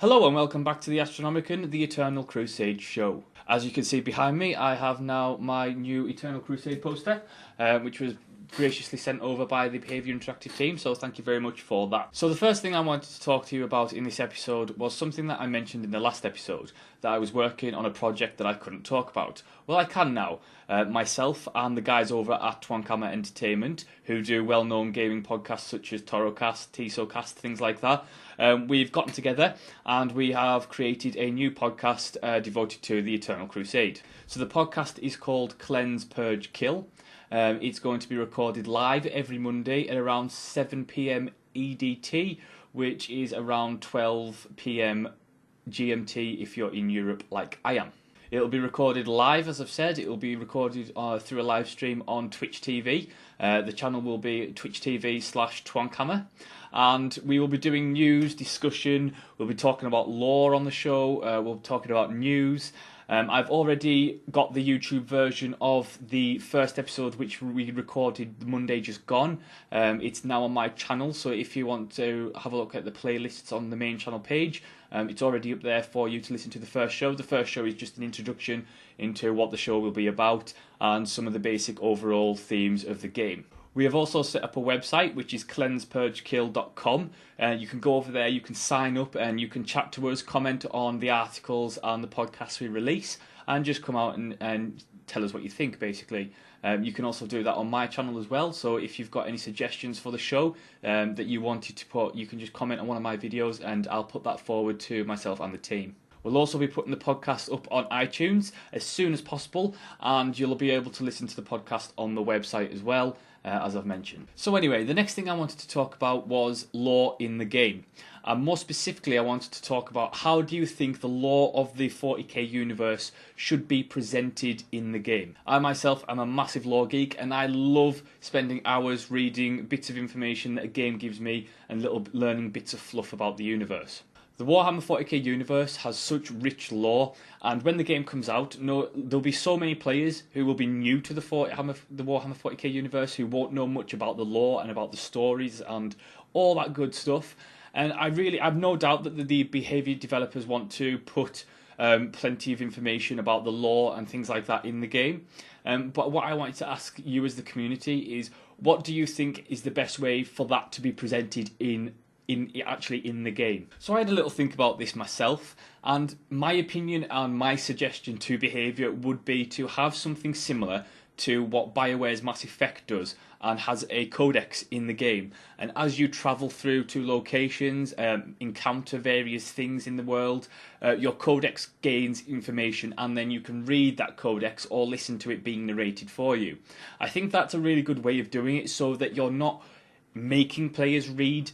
Hello and welcome back to the Astronomican, the Eternal Crusade show. As you can see behind me, I have now my new Eternal Crusade poster, which was graciously sent over by the Behaviour interactive team, so thank you very much for that. So the first thing I wanted to talk to you about in this episode was something that I mentioned in the last episode, that I was working on a project that I couldn't talk about. Well, I can now. Myself and the guys over at Warhammer Entertainment, who do well-known gaming podcasts such as Torocast, Tisocast, things like that, we've gotten together and we have created a new podcast devoted to the Eternal Crusade. So the podcast is called Cleanse, Purge, Kill. It's going to be recorded live every Monday at around 7 PM EDT, which is around 12 PM GMT if you're in Europe like I am. It'll be recorded live, as I've said. It will be recorded through a live stream on Twitch TV. The channel will be Twitch TV/Twankhammer. And we will be doing news, discussion. We'll be talking about lore on the show. We'll be talking about news. I've already got the YouTube version of the first episode, which we recorded the Monday just gone. It's now on my channel, so if you want to have a look at the playlists on the main channel page, it's already up there for you to listen to the first show. The first show is just an introduction into what the show will be about and some of the basic overall themes of the game. We have also set up a website, which is cleansepurgekill.com. You can go over there, you can sign up, and you can chat to us, comment on the articles and the podcasts we release, and just come out and tell us what you think, basically. You can also do that on my channel as well, so if you've got any suggestions for the show that you wanted to put, you can just comment on one of my videos, and I'll put that forward to myself and the team. We'll also be putting the podcast up on iTunes as soon as possible, and you'll be able to listen to the podcast on the website as well, as I've mentioned. So anyway, the next thing I wanted to talk about was lore in the game. And more specifically, I wanted to talk about how do you think the lore of the 40k universe should be presented in the game. I myself am a massive lore geek, and I love spending hours reading bits of information that a game gives me and little learning bits of fluff about the universe. The Warhammer 40k universe has such rich lore, and when the game comes out, there'll be so many players who will be new to the Warhammer 40k universe, who won't know much about the lore and about the stories and all that good stuff. And I've no doubt that the Behaviour developers want to put plenty of information about the lore and things like that in the game. But what I wanted to ask you as the community is, what do you think is the best way for that to be presented in the game? So I had a little think about this myself, and my opinion and my suggestion to Behaviour would be to have something similar to what BioWare's Mass Effect does, and has a codex in the game. And as you travel through to locations, encounter various things in the world, your codex gains information, and then you can read that codex or listen to it being narrated for you. I think that's a really good way of doing it, so that you're not making players read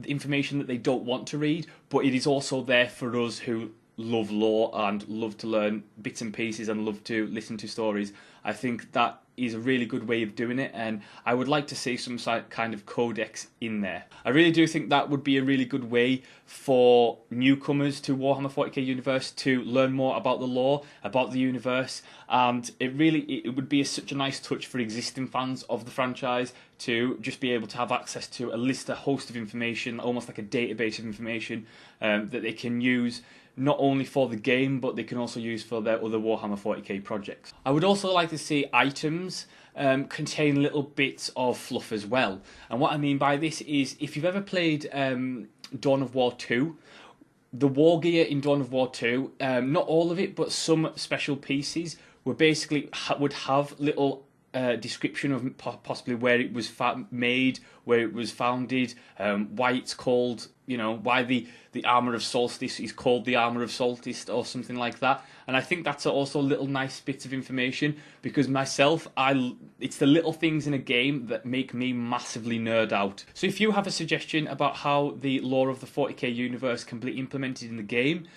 information that they don't want to read, but it is also there for us who love lore and love to learn bits and pieces and love to listen to stories. I think that is a really good way of doing it, and I would like to see some kind of codex in there. I really do think that would be a really good way for newcomers to Warhammer 40k universe to learn more about the lore, about the universe, and it would be such a nice touch for existing fans of the franchise to just be able to have access to a host of information, almost like a database of information that they can use not only for the game, but they can also use for their other Warhammer 40k projects. I would also like to see items contain little bits of fluff as well. And what I mean by this is, if you've ever played Dawn of War 2, the war gear in Dawn of War 2, not all of it, but some special pieces would have little description of possibly where it was made, where it was founded, why it's called, why the armour of Solstice is called the armour of Solstice or something like that. And I think that's also little nice bits of information, because myself, it's the little things in a game that make me massively nerd out. So if you have a suggestion about how the lore of the 40k universe can be implemented in the game,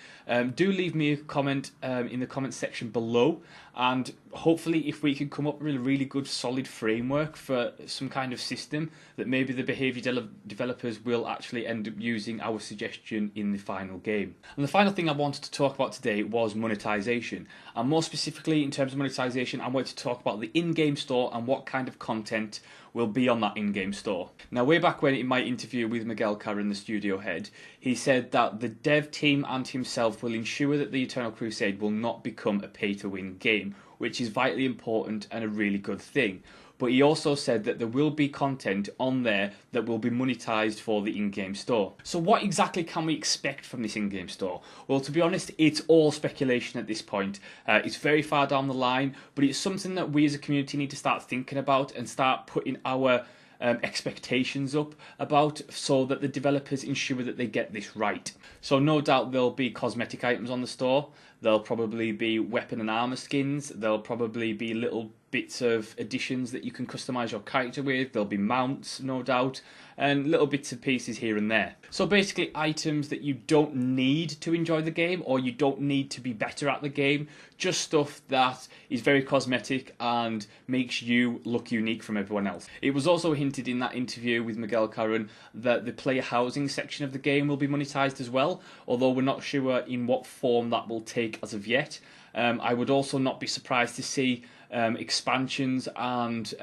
do leave me a comment in the comment section below, and hopefully if we can come up with a really good solid framework for some kind of system that maybe the Behaviour developers will actually end up using our suggestion in the final game. And the final thing I wanted to talk about today was monetization. And more specifically, in terms of monetization, I wanted to talk about the in-game store and what kind of content will be on that in-game store. Now, way back when in my interview with Miguel Carran, the studio head, he said that the dev team and himself will ensure that the Eternal Crusade will not become a pay-to-win game, which is vitally important and a really good thing. But he also said that there will be content on there that will be monetized for the in-game store. So what exactly can we expect from this in-game store? Well, to be honest, it's all speculation at this point. It's very far down the line, but it's something that we as a community need to start thinking about and start putting our expectations up about, so that the developers ensure that they get this right. So no doubt there'll be cosmetic items on the store, there'll probably be weapon and armor skins, there'll probably be little bits of additions that you can customize your character with, there'll be mounts no doubt, and little bits and pieces here and there. So basically items that you don't need to enjoy the game, or you don't need to be better at the game, just stuff that is very cosmetic and makes you look unique from everyone else. It was also hinted in that interview with Miguel Carran that the player housing section of the game will be monetized as well, although we're not sure in what form that will take as of yet. I would also not be surprised to see expansions and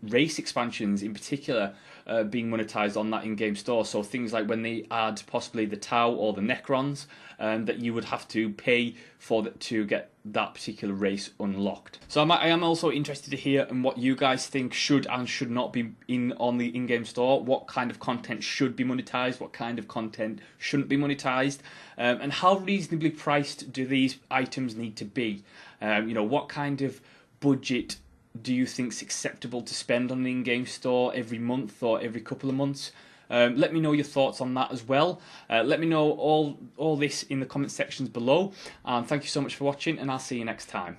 race expansions in particular being monetized on that in-game store. So things like when they add possibly the Tau or the Necrons, that you would have to pay for to get that particular race unlocked. So I am also interested to hear what you guys think should and should not be on the in-game store. What kind of content should be monetized? What kind of content shouldn't be monetized? And how reasonably priced do these items need to be? What kind of budget do you think is acceptable to spend on an in-game store every month or every couple of months? Let me know your thoughts on that as well. Let me know all this in the comment sections below. And thank you so much for watching, and I'll see you next time.